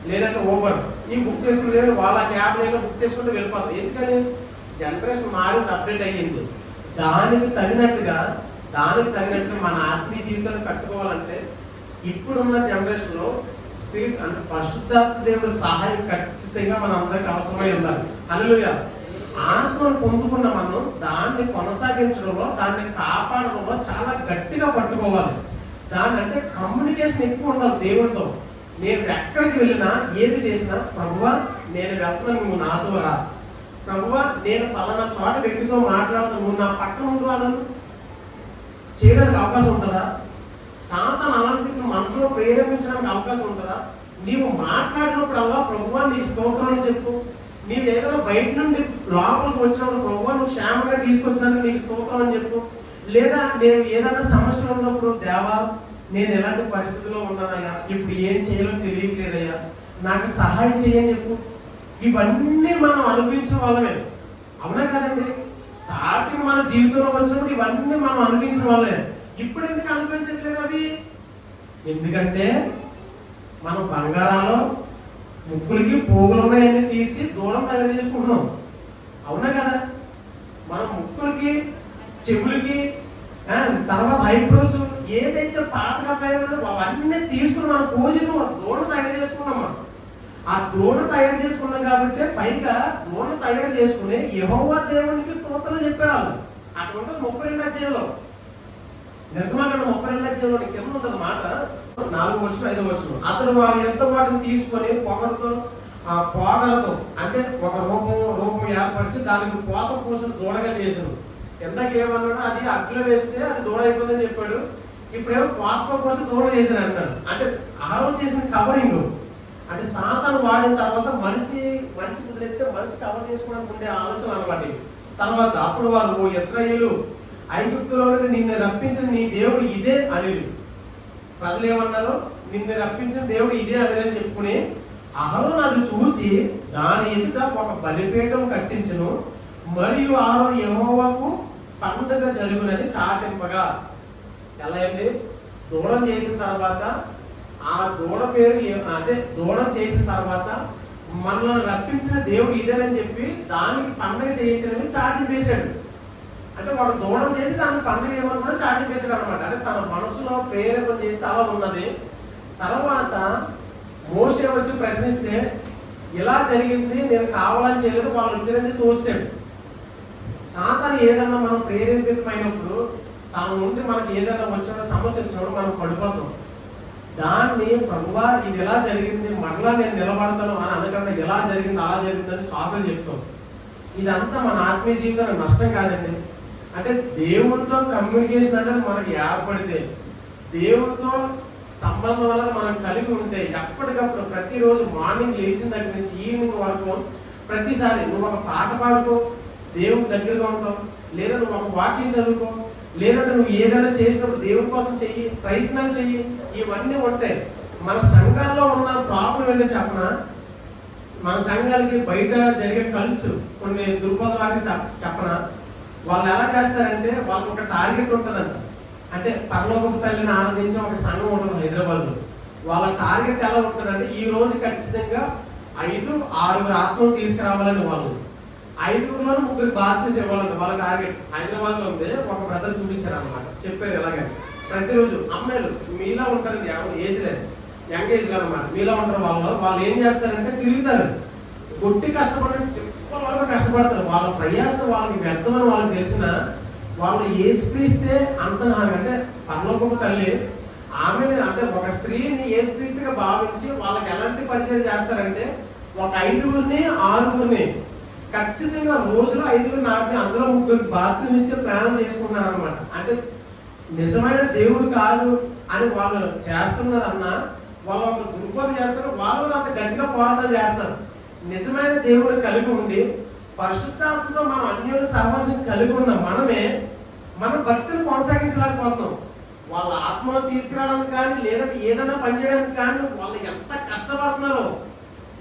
లేదంటే ఊబర్ ఈ బుక్ చేసుకుని లేదు, వాళ్ళ క్యాబ్ లేదా బుక్ చేసుకుంటూ వెళ్ళిపోతారు. ఎందుకని జనరేషన్ మారింది, అప్డేట్ అయ్యింది. దానికి తగినట్టుగా మన ఆత్మీయ జీవితాన్ని కట్టుకోవాలంటే ఇప్పుడున్న జనరేషన్ లో స్పిరిట్ అంటే పరిశుద్ధాత్మ దేవుడి సహాయం ఖచ్చితంగా మన అందరికి అవసరమై ఉండాలి. హల్లెలూయా. ఆత్మను పొందుకున్న మనం దాన్ని కొనసాగించడంలో, దాన్ని కాపాడడంలో చాలా గట్టిగా పట్టుకోవాలి. దాని అంటే కమ్యూనికేషన్ ఎక్కువ ఉండాలి దేవుడితో. నేను ఎక్కడికి వెళ్ళినా ఏది చేసినా, ప్రభువా నేను వెళ్తున్నా, నువ్వు నాతో రా. ప్రభువా నేను పలానా చోట వ్యక్తితో మాట్లాడుతాను, నువ్వు నా పక్కన ఉండు అన్నాను చేయడానికి అవకాశం ఉంటుందా? సాతాను అలాంటి మనసులో ప్రేరేపించడానికి అవకాశం ఉంటుందా? నీవు మాట్లాడినప్పుడల్లా ప్రభువా నీకు స్తోత్రం అని చెప్పు. నీవు ఏదైనా బయట నుండి లోపలికి వచ్చినప్పుడు ప్రభువా నువ్వు క్షేమంగా తీసుకొచ్చినందుకు నీకు స్తోత్రం అని చెప్పు. లేదా నేను ఏదైనా సమస్యలు ఉన్నప్పుడు దేవా నేను ఎలాంటి పరిస్థితుల్లో ఉన్నానయ్యా, ఇప్పుడు ఏం చేయాలో తెలియట్లేదయ్యా, నాకు సహాయం చేయని చెప్పు. ఇవన్నీ మనం అనిపించిన వాళ్ళమే, అవునా కదండి? స్టార్టింగ్ మన జీవితంలో వచ్చినప్పుడు ఇవన్నీ మనం అనిపించిన వాళ్ళే. ఇప్పుడు ఎందుకు అనిపించట్లేదు అవి? ఎందుకంటే మనం బంగారాలో ముక్కులకి పోగులు ఉన్నాయన్నీ తీసి దూరం తయారు చేసుకుంటున్నాం, అవునా కదా? మన ముక్కులకి చెవులకి తర్వాత ఐబ్రోస్ ఏదైతే పాతగా తయారు అవన్నీ తీసుకుని మనం పోసేసి దూడ తయారు చేసుకున్నాం. మనం ఆ దూడ తయారు చేసుకున్నాం కాబట్టి పైగా దూడ తయారు చేసుకుని యెహోవా దేవునికి స్తోత్రం చెప్పారు వాళ్ళు. అక్కడ ఉంటుంది 32వ అధ్యాయంలో, నిర్గమాకాండం 32వ అధ్యాయంలో కింద ఉంటుంది మాట 4వ వచనం 5వ వచనం. అతడు వారు ఎంత వాటిని తీసుకొని పోగలతో అంటే ఒక రూపం ఏర్పరిచి దానికి పోత పూసిన దూడగా చేశారు. ఎందాక ఏమన్నాడు, అది అగ్గిలో వేస్తే అది దూడ అయిపోతుందని చెప్పాడు. ఇప్పుడేమో పోత పూసిన దూడ చేశారు అంటారు. అంటే ఆహారం చేసిన కవరింగ్. అంటే సాతాను వాడిన తర్వాత మనిషి కుదిరేస్తే మనిషి కవర్ చేసుకోవడానికి ఉండే ఆలోచన అనమాట. తర్వాత అప్పుడు వారు ఓ ఇశ్రాయేలు ఐగుప్తులో నిన్ను రప్పించిన నీ దేవుడు ఇదే అనేది. ప్రజలు ఏమన్నారు, నిన్ను రప్పించిన దేవుడు ఇదే అని చెప్పుకుని అహరోను అది చూసి దాని ఎదుట ఒక బలిపీఠం కట్టించును, మరియు అహరోను యెహోవాకు పండుగ జరుగునని చాటింపగా. ఎలా అండి? దూడం చేసిన తర్వాత ఆ దూడ పేరు అదే దూడం చేసిన తర్వాత మనల్ని రప్పించిన దేవుడు ఇదేనని చెప్పి దానికి పండుగ చేయించడని చాటింపేశాడు. అంటే వాడు దూడం చేసి దానికి పండుగ ఏమన్నా చాటింపేశాడు అనమాట. అంటే తన మనసులో ప్రేరేపణ చేస్తే అలా ఉన్నది. తర్వాత మోషే వచ్చి ప్రశ్నిస్తే ఇలా జరిగింది, నేను కావాలని చేయలేదు, వాళ్ళు వచ్చినని తోసాడు. సాతాను ఏదన్నా మనం ప్రేరేపితమైనప్పుడు తన నుండి మనకి ఏదైనా వచ్చిన సమస్య వచ్చినప్పుడు మనం పడిపోతాం. దాన్ని ప్రభువా ఇది ఎలా జరిగింది, మరలా నేను నిలబడతాను అని అనకుండా ఎలా జరిగింది అలా జరిగిందని సాకులు చెప్తాం. ఇదంతా మన ఆత్మీయ జీవితానికి నష్టం కాదండి. అంటే దేవుడితో కమ్యూనికేషన్ అనేది మనకి ఏర్పడితే, దేవుడితో సంబంధం అనేది మనం కలిగి ఉంటే ఎప్పటికప్పుడు ప్రతిరోజు మార్నింగ్ లేచిన దగ్గర నుంచి ఈవినింగ్ వరకు ప్రతిసారి నువ్వు ఒక పాట పాడుకో, దేవుడి దగ్గరగా ఉంటావు. లేదా నువ్వు ఒక వాక్యం చదువుకో, లేదంటే నువ్వు ఏదైనా చేసినప్పుడు దేవుడి కోసం చెయ్యి, ప్రయత్నాలు చెయ్యి. ఇవన్నీ ఉంటాయి. మన సంఘాల్లో ఉన్న ప్రాబ్లం ఏంటో చెప్పనా, మన సంఘాలకి బయట జరిగే కల్స్ కొన్ని దుర్బోధలాంటి చెప్పనా. వాళ్ళు ఎలా చేస్తారంటే వాళ్ళకి ఒక టార్గెట్ ఉంటుందంట. అంటే పరలోకపు తల్లిని ఆరాధించే ఒక సంఘం ఉంటుంది హైదరాబాద్లో. వాళ్ళ టార్గెట్ ఎలా ఉంటుందంటే ఈ రోజు ఖచ్చితంగా 5-6 ఆత్మలు తీసుకురావాలని వాళ్ళు 5గురిలో 3 బాధ్యత ఇవ్వాలంటే వాళ్ళ టార్గెట్. హైదరాబాద్లో ఉంది, ఒక బ్రదర్ చూపించారు అనమాట, చెప్పారు ఎలాగని. ప్రతిరోజు అమ్మాయిలు మీలా ఉంటారు, ఏజ్ లేదు, యంగ్ ఏజ్ అనమాట, మీలా ఉంటారు. వాళ్ళు ఏం చేస్తారంటే తిరుగుతారు, కొట్టి కష్టపడి చిప్పల వరకు కష్టపడతారు. వాళ్ళ ప్రయాసం వాళ్ళకి వ్యర్థమని వాళ్ళకి తెలిసిన వాళ్ళు ఏసుక్రీస్తే అనుసంధానం అంటే పరలోకపు తల్లి ఆమె అంటే ఒక స్త్రీని యేసుక్రీస్తుగా భావించి వాళ్ళకి ఎలాంటి పరిచయం చేస్తారంటే, ఒక 5గురిని 6గురిని ఖచ్చితంగా రోజులో 5గురిని 6గురిని అందులో 3 బాధ్యతలు ఇచ్చే ప్లాన్ చేసుకున్నారనమాట. అంటే నిజమైన దేవుడు కాదు అని వాళ్ళు చేస్తున్నారన్న వాళ్ళు ఒక దుర్బోధ చేస్తారు, వాళ్ళు అంత గట్టిగా పోరాటం చేస్తారు. నిజమైన దేవుడు కలిగి ఉండి పరిశుద్ధాత్మతో మనం అన్యుల సహవాసం కలిగి ఉన్న మనమే మన భక్తిని కొనసాగించలేకపోతున్నాం. వాళ్ళ ఆత్మను తీసుకురావడానికి కానీ లేదంటే ఏదైనా పనిచేయడానికి కానీ వాళ్ళు ఎంత కష్టపడుతున్నారో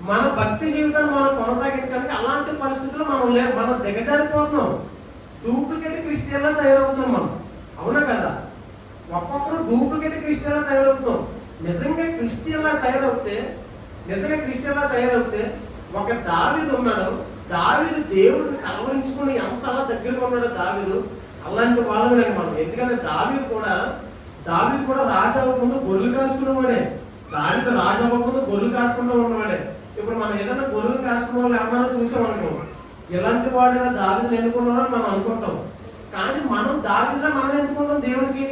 మన భక్తి జీవితాన్ని మనం కొనసాగించడానికి అలాంటి పరిస్థితుల్లో మనం దిగజారిపోతున్నాం. డూప్లికేట్ క్రిస్టియన్లా తయారవుతున్నాం మనం. అవునా కదా? ఒక్కొక్కరు డూప్లికేట్ క్రిస్టియన్లా తయారవుతున్నాం. నిజంగా క్రిస్టియన్లా తయారవుతే ఒక దావీదు ఉన్నాడు. దావీదు దేవుడిని కలవరించుకుని ఎంతలా దగ్గరగా ఉన్నాడు దావీదు. అలాంటి వాళ్ళని మనం. ఎందుకంటే దావీదు కూడా రాజు అవ్వకుండా గొర్రెలు కాసుకునేవాడే. దావీదు రాజు అవ్వకుండా గొర్రెలు కాసుకుంటూ ఉన్నవాడే. ఇప్పుడు మనం ఏదైనా గొర్రెలు కాసుకునే వాళ్ళు ఎవరైనా చూసామనుకో, ఇలాంటి వాడు దావీదుని ఎన్నుకున్నామని మనం అనుకుంటాం. కానీ మనం దావీదులా మనం ఎన్నుకుంటాం. దేవుడికి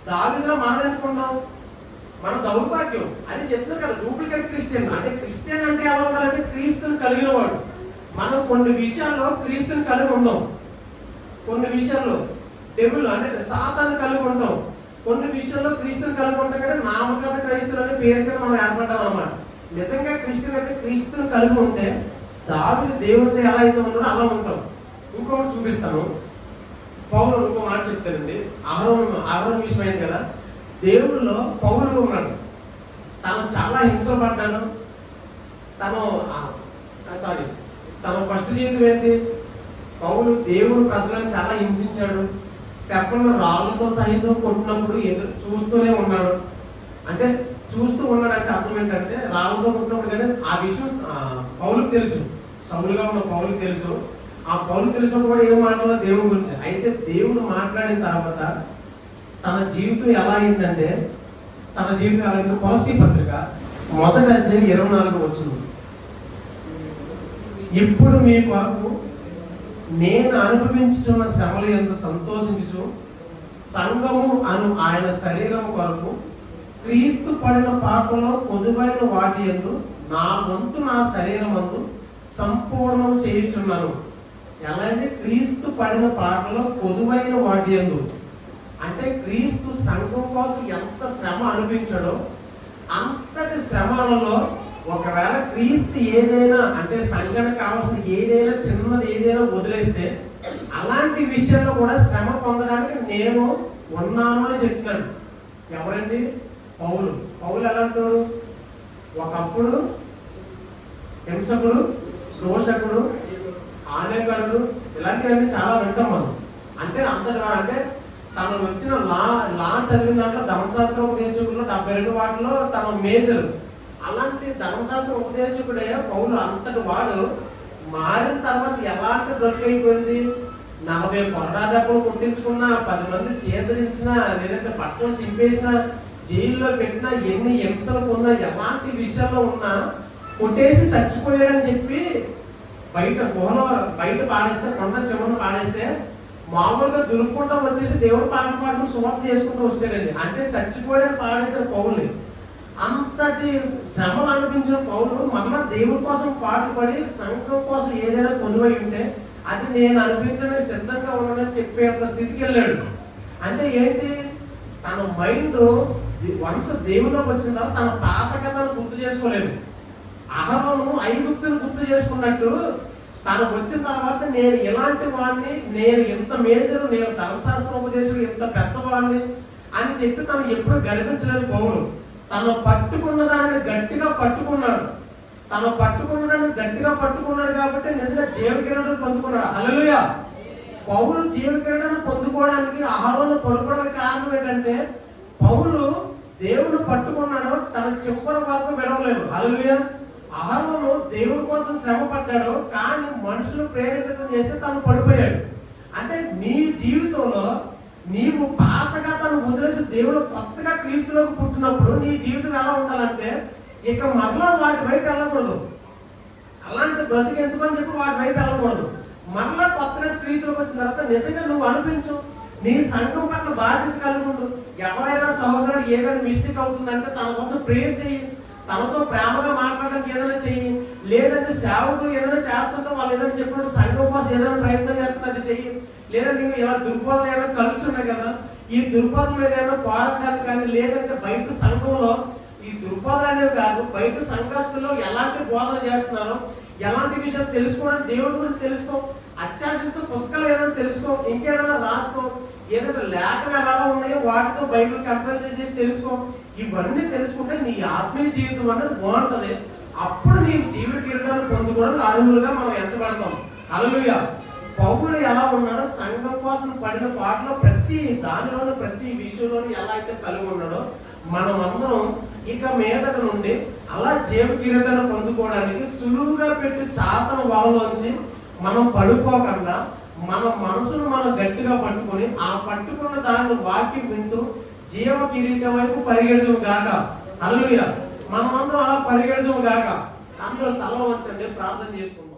దావీదులా మనం ఎన్నుకుంటాం. మన దౌర్భాగ్యం. అది చెప్తున్నారు కదా, డూప్లికేట్ క్రిస్టియన్. అంటే క్రిస్టియన్ అంటే ఎలా ఉండాలంటే క్రీస్తుని కలిగిన వాడు. మనం కొన్ని విషయాల్లో క్రీస్తుని కలిగి ఉండం. కొన్ని విషయాల్లో డెవిల్ అంటే సాతాను కలిగి ఉంటాం. కొన్ని విషయాల్లో క్రీస్తుని కలిగి ఉంటాం. కానీ నామకార్థ క్రైస్తులు అనే పేరుతో మనం ఏర్పడ్డాం అన్నమాట. నిజంగా క్రిస్టియన్ అయితే క్రీస్తుని కలిగి ఉంటే దావీదు దేవుడితో ఎలా అయితే ఉన్నాడో అలా ఉంటాం. ఇంకొకటి చూపిస్తాను. పౌలు ఇంకో మాట చెప్తానండి. అహరోను విషయం అయింది కదా, దేవుళ్ళలో పౌలు ఉన్నాడు. తను చాలా హింసలు పడ్డాడు. తన ఫస్ట్ జీవితం ఏంటి? పౌలు దేవుడు ప్రజలను చాలా హింసించాడు. స్టెఫెను రాళ్ళతో సహితం కొట్టినప్పుడు చూస్తూనే ఉన్నాడు. అంటే అర్థం ఏంటంటే రాళ్ళతో కొట్టినప్పుడు కానీ ఆ విషయం పౌలుకు తెలుసు. సౌలుగా ఉన్న పౌలుకు తెలుసు. ఆ పౌలు తెలిసినప్పుడు కూడా ఏం మాట్లాడాలో దేవుడి గురించి. అయితే దేవుడు మాట్లాడిన తర్వాత తన జీవితం ఎలా అయిందంటే కొలస్సీ పత్రిక 1వ అధ్యాయం 24 వచనం. ఇప్పుడు మీ కొరకు నేను అనుభవించుచున్న శ్రమల యందు సంతోషించుచు సంఘము అను ఆయన శరీరం కొరకు క్రీస్తు పడిన పాపలో పొదువైన వాటి యందు నా వంతు నా శరీరమందు సంపూర్ణం చేయుచున్నాను. ఎలాంటి క్రీస్తు పడిన పాటలో పొదువైన వాటి యందు అంటే క్రీస్తు సంఘం కోసం ఎంత శ్రమ అనిపించడో అంతటి శ్రమలలో ఒకవేళ క్రీస్తు ఏదైనా అంటే సంఘానికి కావాల్సిన చిన్నది ఏదైనా వదిలేస్తే అలాంటి విషయంలో కూడా శ్రమ పొందడానికి నేను ఉన్నాను అని చెప్తున్నాడు. ఎవరండి? పౌలు ఎలాంటాడు? ఒకప్పుడు హింసకుడు, దోషకుడు, ఆనేకరుడు ఇలాంటివన్నీ చాలా వింటాం మనం. అంటే అంటే తను వచ్చిన లా చదివిన దాంట్లో ధర్మశాస్త్ర ఉపదేశకుల్లో 72 వాటిలో తన మేజర్. అలాంటి ధర్మశాస్త్ర ఉపదేశకుడే పౌలు. అంతటి వాడు మారిన తర్వాత ఎలాంటి బ్రతుకైపోయింది. 40 కొరడా దెబ్బలు కొట్టించుకున్న, 10 మంది చేదరించిన, లేదంటే బట్టలు చింపేసిన, జైల్లో పెట్టినా, ఎన్ని హింసలు పొందినా, ఎలాంటి విషయాల్లో ఉన్నా కొట్టేసి చచ్చిపోయాడని చెప్పి బయట పాడేస్తే, కొండ చివరిని పాడేస్తే మామూలుగా దులుపుకుంటూ వచ్చేసి దేవుడు పాటలు సువార్త చేసుకుంటూ వచ్చాడండి. అంటే చచ్చిపోయాడని పాడేసిన పౌల్ని. అంతటి శ్రమలు అనిపించిన పౌలు మళ్ళా దేవుడి కోసం పాటలు పడి సంఘం కోసం ఏదైనా పొదువై ఉంటే అది నేను అనిపించడానికి సిద్ధంగా ఉన్నానని చెప్పేంత స్థితికి వెళ్ళాడు. అంటే ఏంటి? తన మైండ్ వన్స్ దేవుడిలోకి వచ్చిన తర్వాత తన పాత కథను గుర్తు చేసుకోలేదు. అహరోను ఐగుప్తుని గుర్తు చేసుకున్నట్టు తనకు వచ్చిన తర్వాత నేను ఎలాంటి వాడిని, నేను ఎంత మేజర్, నేను ధర్మశాస్త్ర ఉపదేశం ఎంత పెద్దవాడిని అని చెప్పి తను ఎప్పుడు గర్వించలేదు పౌలు. తను పట్టుకున్న దాన్ని గట్టిగా పట్టుకున్నాడు. కాబట్టి నిజంగా జీవకిరణాన్ని పొందుకున్నాడు. హల్లెలూయా! పౌలు జీవకిరణాన్ని పొందుకోవడానికి అహరోను పడుకోవడానికి కారణం ఏంటంటే పౌలు దేవుడు పట్టుకున్నాడు, తన చివరి వరకు విడవలేదు. హల్లెలూయా! అహరోను దేవుడి కోసం శ్రమ పడ్డాడు, కానీ మనుషులు ప్రేరేపితం చేస్తే తను పడిపోయాడు. అంటే నీ జీవితంలో నీవు పాతగా తను వదిలేసి దేవుడు కొత్తగా క్రీస్తులోకి పుట్టినప్పుడు నీ జీవితం ఎలా ఉండాలంటే ఇక మరలా వాటి వైపు వెళ్ళకూడదు. అలాంటి బ్రతికి ఎందుకని చెప్పి వాటి వైపు వెళ్ళకూడదు. మరలా కొత్తగా క్రీస్తులోకి వచ్చిన తర్వాత నిజంగా నువ్వు అనిపించు, నీ సంఘం పట్ల బాధ్యత కలిగి ఉండు. ఎవరైనా సహోదరుడు ఏదైనా మిస్టేక్ అవుతుందంటే తన కోసం ప్రేయర్ చెయ్యి, తనతో ప్రేమగా మాట్లాడడానికి ఏదైనా చెయ్యి. లేదంటే సేవకులు ఏదైనా చేస్తుంటే వాళ్ళు ఏదైనా చెప్పినట్టు సంఘం కోసం ఏదైనా ప్రయత్నం చేస్తున్నది చెయ్యి. లేదా నీకు ఇలా దుర్బోధలు ఏమైనా కలిసి ఉన్నాయి కదా, ఈ దుర్బోధల మీద ఏమైనా పోరాటానికి కానీ, లేదంటే బయట సంఘంలో ఈ దుర్బోధలు అనేవి కాదు, బయట సంఘస్థుల్లో ఎలాంటి బోధలు చేస్తున్నారో ఎలాంటి విషయాలు తెలుసుకోవడానికి దేవుడి గురించి తెలుసుకో. అత్యాశతో పుస్తకాలు ఏదైనా తెలుసుకో, ఇంకేదైనా రాసుకో, ఏదైనా లేఖలు ఎలా ఉన్నాయో వాటితో బైబిల్ కంపేర్ చేసి తెలుసుకో. ఇవన్నీ తెలుసుకుంటే నీ ఆత్మీయ జీవితం అనేది బాగుంటది. అప్పుడు నీ జీవిత కిరీటాన్ని పొందుకోవడానికి అర్హులుగా మనం ఎంచబడతాం. హల్లెలూయా. పౌలు ఎలా ఉన్నాడో సంఘం కోసం పడిన పాటలో ప్రతి దానిలోనూ ప్రతి విషయంలోనూ ఎలా అయితే కలిగి ఉన్నాడో మనం అందరం ఇక మీదట నుండి అలా జీవ కిరీటాన్ని పొందుకోవడానికి సులువుగా పెట్టి చాతన వలలోంచి మనం పడిపోకుండా మన మనసును మనం గట్టిగా పట్టుకొని ఆ పట్టుకున్న దాన్ని వాక్యం వింటూ జీవ కిరీటం వైపు పరిగెడదుము గాక. హల్లెలూయా. మనమందరం అలా పరిగెడదుము గాక. అందరూ తల వంచండి, ప్రార్థన చేసుకుంటాం.